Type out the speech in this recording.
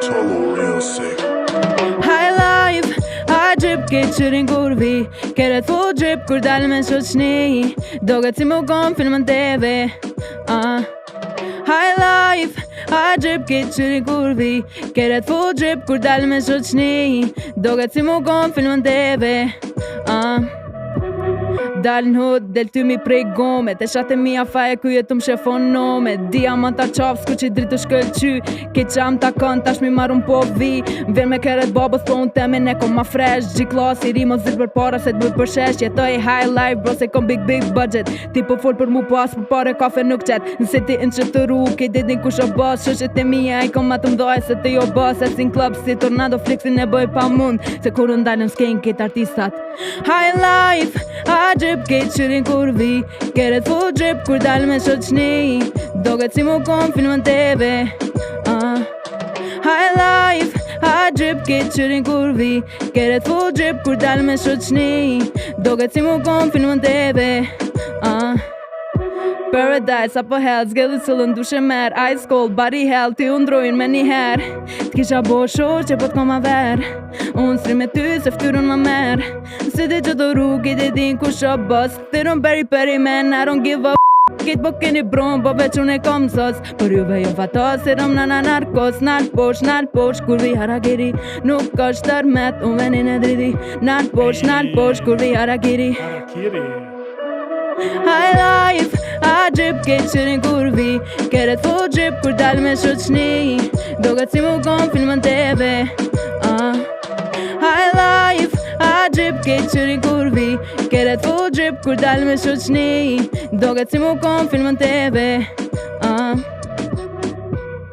Tolo real sick. High life, high drip, ke qërin kur vi Keret full drip, kur dalë me shoqni Doget si mu kom filmën TV High life, high drip, ke qërin kur vi Keret full drip, kur dalë me shoqni Doget si mu kom filmën TV Dal n'hud, del ty mi prej gome Te shate mi a faje ku jetu m'shefon nome Diamanta qaf, s'ku që i dritë shkëllqy Ki qam ta kën, tash mi marun po vi Vjen me keret babës thonë temin e kom ma fresh Gji klas i rimo zirë për para se t'bujt për shesh Jetoj high life bro se kom big budget Ti po full për mu pas për pare kafe nuk qet Nëse ti në që të ru, ki ditin ku shë bas Shoshet e mija i kom ma të mdoj se të jo bas E si n'klub si tornado flixin e bëj pa mund Se kur ndalëm s'kejn kit artistat High life, high drip, ke qërin kur vi Keret full drip, kur dalë me shoqni Doget si mu kom filmën TV High life, high drip, ke qërin kur vi Keret full drip, kur dalë me shoqni Doget si mu kom filmën TV Paradise apo hell, zgedhë cëllën dushe merë Ice cold, body hell, ti undrojnë me njëherë T'kisha bo shoq që po t'kom a verë Unë s'ri me ty se ftyrën më merë Se ti që do rrugë, i din ku shë bës Thirën peri man, I don't give a Kejt po keni bron, po veç unë e kom sos Për juve jo fatos, i rëm në narkos Nalt posh, kur vi harakiri Nuk është tërmet, unë venin e driti Nalt posh, kur vi harakiri High life, high drip, ke qërin kur vi Keret full drip, kur dalë me shoqni Doget si mu kom filmën TV High life, high drip, ke qërin kur vi Keret full drip, kur dalë me shoqni Doget si mu kom filmën TV